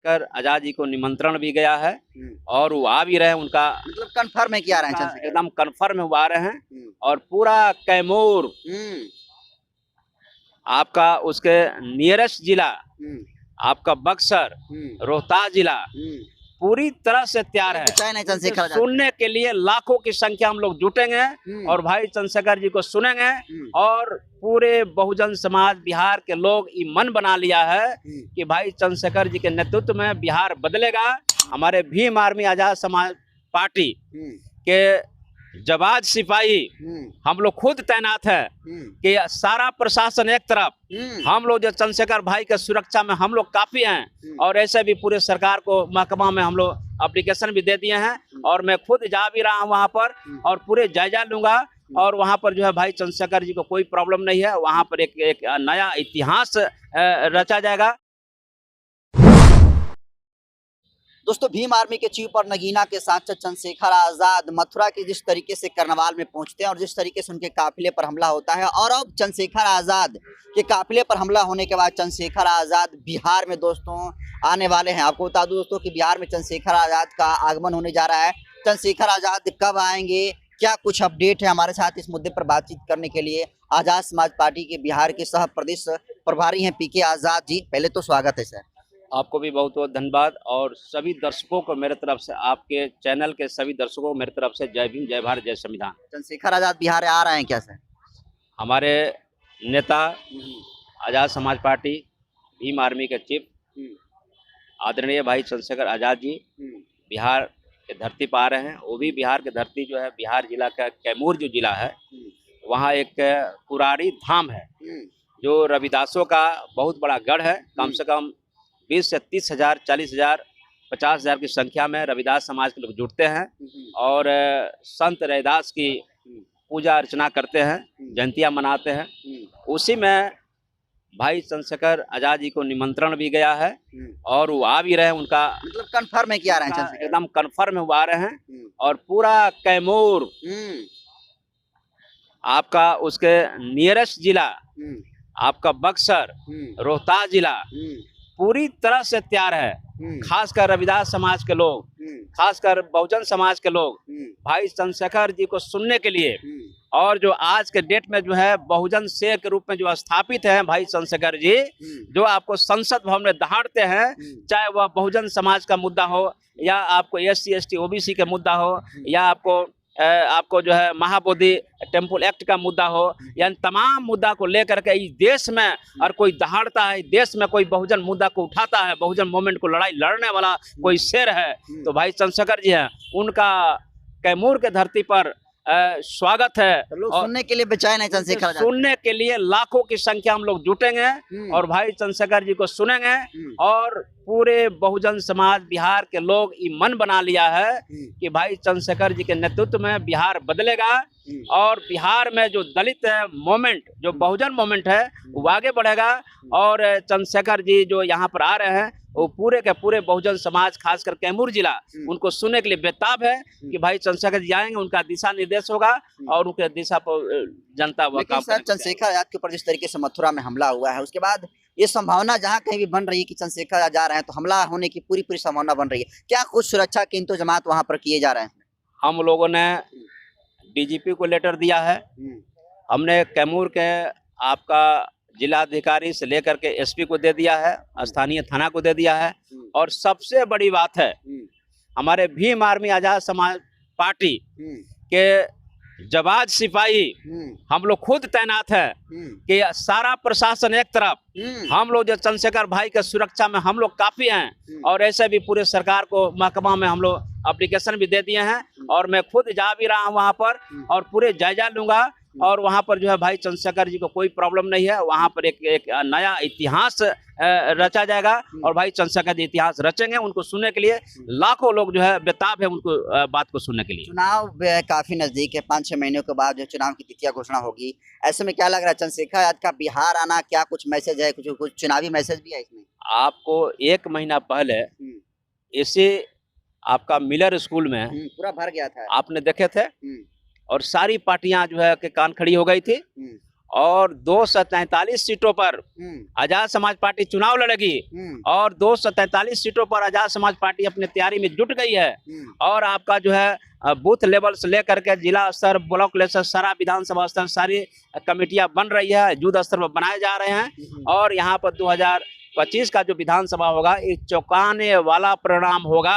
कर आजाद जी को निमंत्रण भी गया है और वो आ भी रहे हैं। उनका मतलब कंफर्म है कि आ रहे हैं चंद्रशेखर? एकदम कंफर्म है, वो आ रहे हैं। और पूरा कैमूर आपका, उसके नियरेस्ट जिला आपका बक्सर, रोहतास जिला पूरी तरह से तैयार है। नहीं चंद्रशेखर सुनने के लिए लाखों की संख्या हम लोग जुटेंगे और भाई चंद्रशेखर जी को सुनेंगे। और पूरे बहुजन समाज बिहार के लोग ये मन बना लिया है कि भाई चंद्रशेखर जी के नेतृत्व में बिहार बदलेगा। हमारे भीम आर्मी आजाद समाज पार्टी के जवाज सिपाही हम लोग खुद तैनात है कि सारा प्रशासन एक तरफ, हम लोग जो चंद्रशेखर भाई के सुरक्षा में हम लोग काफी हैं। और ऐसे भी पूरे सरकार को महकमा में हम लोग एप्लीकेशन भी दे दिए हैं और मैं खुद जा भी रहा हूं वहां पर और पूरे जायजा लूंगा। और वहां पर जो है भाई चंद्रशेखर जी को कोई प्रॉब्लम नहीं है। वहां पर एक नया इतिहास रचा जाएगा। दोस्तों, भीम आर्मी के चीफ और नगीना के सांसद चंद्रशेखर आजाद मथुरा के जिस तरीके से करनवाल में पहुंचते हैं और जिस तरीके से उनके काफिले पर हमला होता है, और अब चंद्रशेखर आजाद के काफिले पर हमला होने के बाद चंद्रशेखर आजाद बिहार में दोस्तों आने वाले हैं। आपको बता दूं दोस्तों कि बिहार में चंद्रशेखर आजाद का आगमन होने जा रहा है। चंद्रशेखर आजाद कब आएंगे, क्या कुछ अपडेट है, हमारे साथ इस मुद्दे पर बातचीत करने के लिए आजाद समाज पार्टी के बिहार के सह प्रदेश प्रभारी हैं पीके आजाद जी। पहले तो स्वागत है सर। आपको भी बहुत बहुत धन्यवाद और सभी दर्शकों को मेरे तरफ से, आपके चैनल के सभी दर्शकों को मेरे तरफ से जय भीम, जय भारत, जय संविधान। चंद्रशेखर आजाद बिहार आ रहे हैं क्या सर? हमारे नेता आजाद समाज पार्टी भीम आर्मी के चीफ आदरणीय भाई चंद्रशेखर आजाद जी बिहार के धरती पर आ रहे हैं। वो भी बिहार के धरती जो है, बिहार जिला का कैमूर जो जिला है, वहाँ एक कुरारी धाम है जो रविदासों का बहुत बड़ा गढ़ है। कम से कम 20 से 30 हजार, 40 हजार, 50 हजार की संख्या में रविदास समाज के लोग जुटते हैं और संत रविदास की पूजा अर्चना करते हैं, जयंतियाँ मनाते हैं। उसी में भाई चंद्रशेखर आजाद जी को निमंत्रण भी गया है और वो आ भी रहे हैं। उनका मतलब कंफर्म है कि आ रहे हैं चंद्रशेखर? एकदम कंफर्म है, वो आ रहे हैं। और पूरा कैमूर आपका, उसके नियरेस्ट जिला आपका बक्सर, रोहतास जिला पूरी तरह से तैयार है। खासकर रविदास समाज के लोग, खासकर बहुजन समाज के लोग भाई चंद्रशेखर जी को सुनने के लिए, और जो आज के डेट में जो है बहुजन शेर के रूप में जो स्थापित हैं भाई चंद्रशेखर जी, जो आपको संसद भवन में दहाड़ते हैं, चाहे वह बहुजन समाज का मुद्दा हो या आपको SC ST OBC का मुद्दा हो या आपको जो है महाबोधि टेम्पल एक्ट का मुद्दा हो, यानी तमाम मुद्दा को लेकर के इस देश में और कोई दहाड़ता है, देश में कोई बहुजन मुद्दा को उठाता है, बहुजन मूवमेंट को लड़ाई लड़ने वाला कोई शेर है तो भाई चंद्रशेखर जी हैं। उनका कैमूर के धरती पर स्वागत है। तो लोग सुनने के लिए बेचैन है चंद्रशेखर आजाद? सुनने के लिए लाखों की संख्या हम लोग जुटेंगे और भाई चंद्रशेखर जी को सुनेंगे। और पूरे बहुजन समाज बिहार के लोग ये मन बना लिया है कि भाई चंद्रशेखर जी के नेतृत्व में बिहार बदलेगा और बिहार में जो दलित मोमेंट, जो बहुजन मोमेंट है, वो आगे बढ़ेगा। और चंद्रशेखर जी जो यहाँ पर आ रहे हैं वो पूरे के पूरे बहुजन समाज, खासकर कैमूर जिला, उनको सुनने के लिए बेताब है कि भाई चंद्रशेखर जी आएंगे, उनका दिशा निर्देश होगा और उनके दिशा पर जनता वह काम करेगी। चंद्रशेखर आजाद के ऊपर जिस तरीके से मथुरा में हमला हुआ है, उसके बाद ये संभावना जहाँ कहीं भी बन रही है कि चंद्रशेखर आजाद जा रहे हैं तो हमला होने की पूरी संभावना बन रही है। क्या कुछ सुरक्षा के इंतजाम वहाँ पर किए जा रहे हैं? हम लोगों ने DGP को लेटर दिया है, हमने कैमूर के आपका जिलाधिकारी से लेकर के SP को दे दिया है, स्थानीय थाना को दे दिया है। और सबसे बड़ी बात है, हमारे भीम आर्मी आजाद समाज पार्टी के जवाज सिपाही हम लोग खुद तैनात है कि सारा प्रशासन एक तरफ, हम लोग जो चंद्रशेखर भाई के सुरक्षा में हम लोग काफी हैं। और ऐसे भी पूरे सरकार को महकमा में हम लोग एप्लीकेशन भी दे दिए हैं और मैं खुद जा भी रहा हूं वहां पर और पूरे जायजा लूंगा। और वहां पर जो है भाई चंद्रशेखर जी को कोई प्रॉब्लम नहीं है। वहां पर एक नया इतिहास रचा जाएगा और भाई चंद्रशेखर जी इतिहास रचेंगे। उनको सुनने के लिए लाखों लोग जो है बेताब है उनको बात को सुनने के लिए। चुनाव काफी नजदीक है, 5-6 महीनों के बाद जो चुनाव की तिथियां घोषणा होगी, ऐसे में क्या लग रहा है चंद्रशेखर आजाद का बिहार आना, क्या कुछ मैसेज है, कुछ चुनावी मैसेज भी है इसमें? आपको 1 महीना पहले इसी आपका मिलर स्कूल में पूरा भर गया था, आपने देखे थे और सारी पार्टियां जो है कि कान खड़ी हो गई थी। और 243 सीटों पर आजाद समाज पार्टी चुनाव लड़ेगी और 243 सीटों पर आजाद समाज पार्टी अपनी तैयारी में जुट गई है। और आपका जो है बूथ लेवल से लेकर के जिला स्तर, ब्लॉक लेवल, सारा विधानसभा स्तर, सारी कमेटियां बन रही है, युद्ध स्तर पर बनाए जा रहे हैं। और यहाँ पर 2025 का जो विधानसभा होगा, ये चौंकाने वाला परिणाम होगा।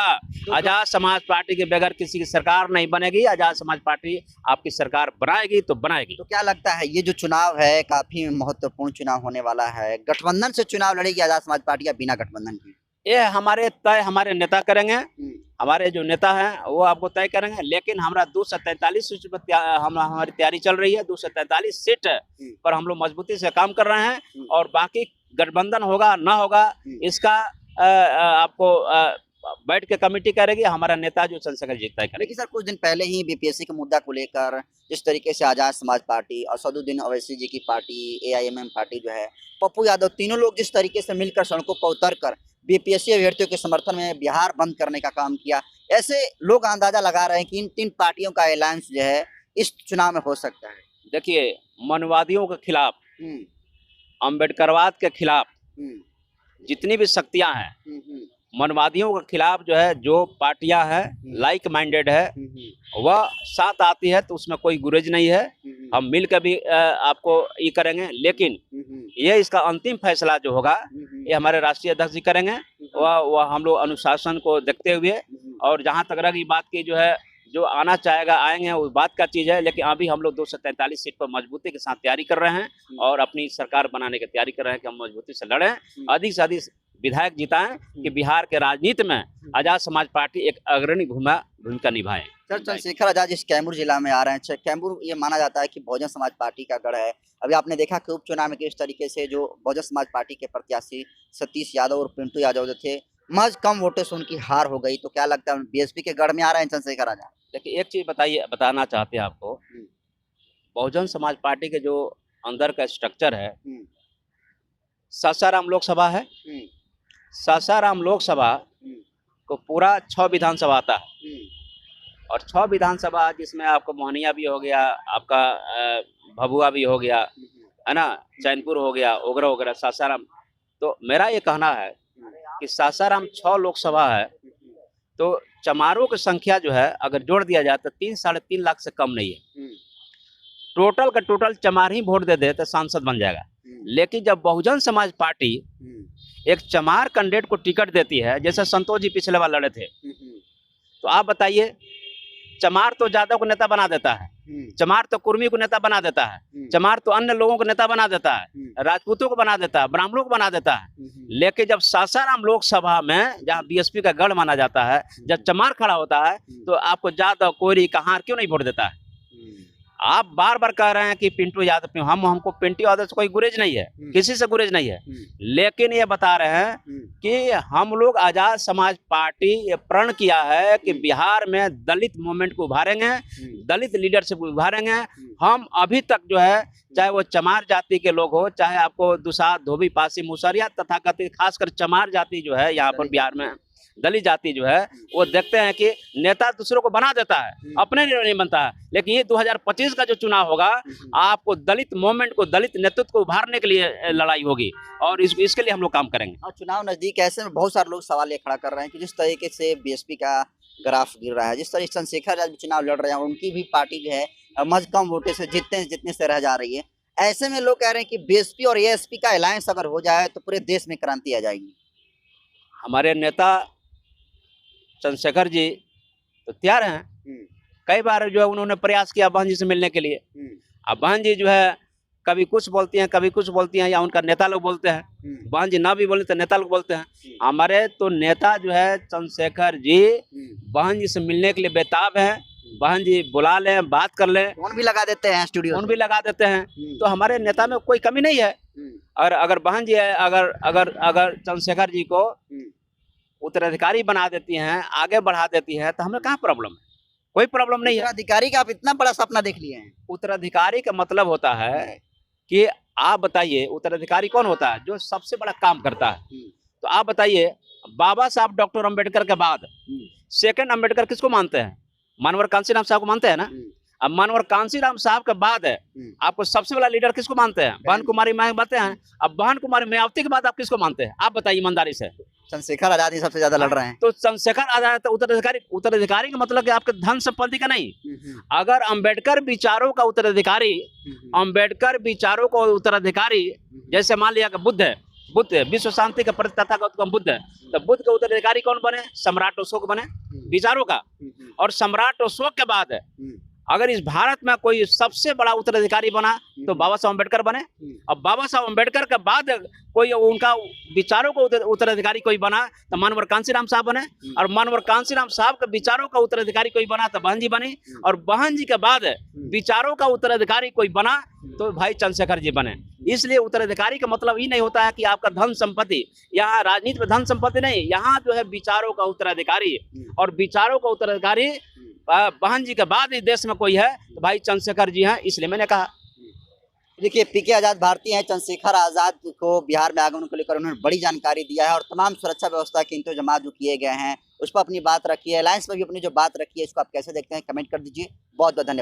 आजाद समाज पार्टी के बगैर किसी की सरकार नहीं बनेगी। आजाद समाज पार्टी आपकी सरकार बनाएगी तो बनाएगी। तो क्या लगता है ये जो चुनाव है काफी महत्वपूर्ण चुनाव होने वाला है, गठबंधन से चुनाव लड़ेगी आजाद समाज पार्टी या बिना गठबंधन की? ये हमारे तय हमारे नेता करेंगे, हमारे जो नेता हैं वो आपको तय करेंगे। लेकिन हमारा 243 सीट पर हमारी तैयारी चल रही है। 243 सीट पर हम लोग मजबूती से काम कर रहे हैं। और बाकी गठबंधन होगा ना होगा इसका आपको बैठ के कमेटी करेगी, हमारा नेता जो चंद्रशेखर जी तय करेंगे। लेकिन सर कुछ दिन पहले ही बीपीएससी के मुद्दा को लेकर जिस तरीके से आजाद समाज पार्टी, असदुद्दीन ओवैसी जी की पार्टी, एआईएमएम पार्टी जो है, पप्पू यादव, तीनों लोग जिस तरीके से मिलकर सड़कों पर उतर कर बीपीएससी अभ्यर्थियों के समर्थन में बिहार बंद करने का काम किया, ऐसे लोग अंदाजा लगा रहे हैं कि इन तीन पार्टियों का अलायंस जो है इस चुनाव में हो सकता है। देखिए, मनवादियों के खिलाफ, अम्बेडकरवाद के खिलाफ जितनी भी शक्तियां हैं, मनवादियों के खिलाफ जो है जो पार्टियां हैं लाइक माइंडेड है, वह साथ आती है तो उसमें कोई गुरेज नहीं है। हम मिल कर भी आपको ये करेंगे। लेकिन ये इसका अंतिम फैसला जो होगा ये हमारे राष्ट्रीय अध्यक्ष जी करेंगे। वह हम लोग अनुशासन को देखते हुए, और जहाँ तक रही बात की जो है जो आना चाहेगा आएंगे, उस बात का चीज़ है। लेकिन अभी हम लोग 243 सीट पर मजबूती के साथ तैयारी कर रहे हैं और अपनी सरकार बनाने की तैयारी कर रहे हैं कि हम मजबूती से लड़ें, अधिक से अधिक विधायक जिताएं कि बिहार के राजनीति में आजाद समाज पार्टी एक अग्रणी भूमिका निभाए। सर, चंद्रशेखर आजाद इस कैमूर जिला में आ रहे हैं। कैमूर ये माना जाता है कि बहुजन समाज पार्टी का गढ़ है। अभी आपने देखा कि उपचुनाव में किस तरीके से जो बहुजन समाज पार्टी के प्रत्याशी सतीश यादव और पिंटू यादव जो थे, महज कम वोटों से उनकी हार हो गई। तो क्या लगता है बीएसपी के गढ़ में आ रहे हैं चंद्रशेखर आजाद? देखिए, एक चीज बताना चाहते हैं आपको, बहुजन समाज पार्टी के जो अंदर का स्ट्रक्चर है, सासाराम लोकसभा है। सासाराम लोकसभा को पूरा 6 विधानसभा आता है और 6 विधानसभा जिसमें आपको मोहनिया भी हो गया, आपका भभुआ भी हो गया, है ना, चैनपुर हो गया, ओगरा वगैरह, सासाराम। तो मेरा ये कहना है कि सासाराम 6 लोकसभा है तो चमारों की संख्या जो है अगर जोड़ दिया जाए तो 3-3.5 लाख से कम नहीं है। टोटल का टोटल चमार ही वोट दे दे तो सांसद बन जाएगा। लेकिन जब बहुजन समाज पार्टी एक चमार कैंडिडेट को टिकट देती है, जैसे संतोष जी पिछले बार लड़े थे, तो आप बताइए, चमार तो यादव को नेता बना देता है, चमार तो कुर्मी को नेता बना देता है, चमार तो अन्य लोगों को नेता बना देता है, राजपूतों को बना देता है, ब्राह्मणों को बना देता है। लेकिन जब सासाराम लोकसभा में जहाँ बीएसपी का गढ़ माना जाता है, जब चमार खड़ा होता है तो आपको यादव, कोरी, कहार क्यों नहीं वोट देता है? आप बार बार कह रहे हैं कि पिंटू यादव, हमको पिंटू यादव से कोई गुरेज नहीं है, किसी से गुरेज नहीं है। लेकिन ये बता रहे हैं कि हम लोग आजाद समाज पार्टी ये प्रण किया है कि बिहार में दलित मूवमेंट को उभारेंगे, दलित लीडरशिप को उभारेंगे। हम अभी तक जो है, चाहे वो चमार जाति के लोग हो, चाहे आपको दुसाध, धोबी, पासी, मुसरिया, तथाकथित खासकर चमार जाति जो है यहाँ पर बिहार में, दलित जाति जो है, वो देखते हैं कि नेता दूसरों को बना देता है, अपने लिए नहीं बनता है। लेकिन ये 2025 का जो चुनाव होगा, आपको दलित मूवमेंट को, दलित नेतृत्व को उभारने के लिए लड़ाई होगी और इसके लिए हम लोग काम करेंगे। और चुनाव नजदीक, ऐसे में बहुत सारे लोग सवाल ये खड़ा कर रहे हैं कि जिस तरीके से बीएसपी का ग्राफ गिर रहा है, जिस तरह चंद्रशेखर आजाद चुनाव लड़ रहे हैं, उनकी भी पार्टी जो है महज कम वोटे से जितने से रह जा रही है। ऐसे में लोग कह रहे हैं कि बीएसपी और एएसपी का अलायंस अगर हो जाए तो पूरे देश में क्रांति आ जाएगी। हमारे नेता चंद्रशेखर जी तो तैयार हैं। कई बार जो है उन्होंने प्रयास किया बहन जी से मिलने के लिए। अब बहन जी जो है कभी कुछ बोलती हैं, कभी कुछ बोलती हैं, या उनका नेता लोग बोलते हैं। बहन जी ना भी बोले तो नेता लोग बोलते हैं। हमारे तो नेता जो है चंद्रशेखर जी बहन जी से मिलने के लिए बेताब हैं। बहन जी बुला लें, बात कर लें, फोन भी लगा देते हैं, स्टूडियो फोन भी लगा देते हैं। तो हमारे नेता में कोई कमी नहीं है। और अगर बहन जी अगर चंद्रशेखर जी को उत्तराधिकारी बना देती हैं, आगे बढ़ा देती हैं, तो हमें कहाँ प्रॉब्लम है? कोई प्रॉब्लम नहीं है। उत्तराधिकारी का आप इतना बड़ा सपना देख लिए हैं। उत्तराधिकारी का मतलब होता है कि आप बताइए उत्तराधिकारी कौन होता है? जो सबसे बड़ा काम करता है। तो आप बताइए, बाबा साहब डॉक्टर अम्बेडकर के बाद सेकंड अम्बेडकर किसको मानते हैं? मानवर कांसी राम साहब को मानते हैं ना। अब मानवर कांसीराम साहब के बाद है आपको सबसे बड़ा लीडर किसको मानते हैं? बहन कुमारी मायावती हैं। अब बहन कुमारी मायावती के बाद आप किसको मानते हैं? आप बताइए ईमानदारी से। चंद्रशेखर आजाद ही सबसे ज्यादा लड़ रहे हैं। तो चंद्रशेखर आजाद तो उत्तराधिकारी का मतलब कि आपके धन संपत्ति का नहीं। अगर अंबेडकर विचारों का उत्तराधिकारी जैसे मान लिया कि बुद्ध विश्व शांति का प्रति गौतम बुद्ध है, तो बुद्ध के उत्तराधिकारी कौन बने? सम्राट अशोक बने विचारों का। और सम्राट अशोक के बाद अगर इस भारत में कोई सबसे बड़ा उत्तराधिकारी बना तो बाबा साहब अम्बेडकर बने। अब बाबा साहब अम्बेडकर के बाद कोई उनका विचारों का उत्तराधिकारी कोई बना तो मानवर कांसीराम साहब बने। और मानवर कांसीराम साहब के विचारों का उत्तराधिकारी कोई बना तो बहन जी बने। और बहन जी के बाद विचारों का उत्तराधिकारी कोई बना तो भाई चंद्रशेखर जी बने। इसलिए उत्तराधिकारी का मतलब ये नहीं होता है कि आपका धन संपत्ति, यहाँ राजनीति में धन संपत्ति नहीं, यहाँ जो है विचारों का उत्तराधिकारी। और विचारों का उत्तराधिकारी बहन जी के बाद इस देश में कोई है तो भाई चंद्रशेखर जी हैं। इसलिए मैंने कहा। देखिए, पीके आजाद भारतीय हैं। चंद्रशेखर आजाद को बिहार में आगमन को लेकर उन्होंने बड़ी जानकारी दिया है और तमाम सुरक्षा व्यवस्था के इंतजाम जो किए गए हैं उस पर अपनी बात रखी है। अलायंस पर भी अपनी जो बात रखी है इसको आप कैसे देखते हैं कमेंट कर दीजिए। बहुत बहुत धन्यवाद।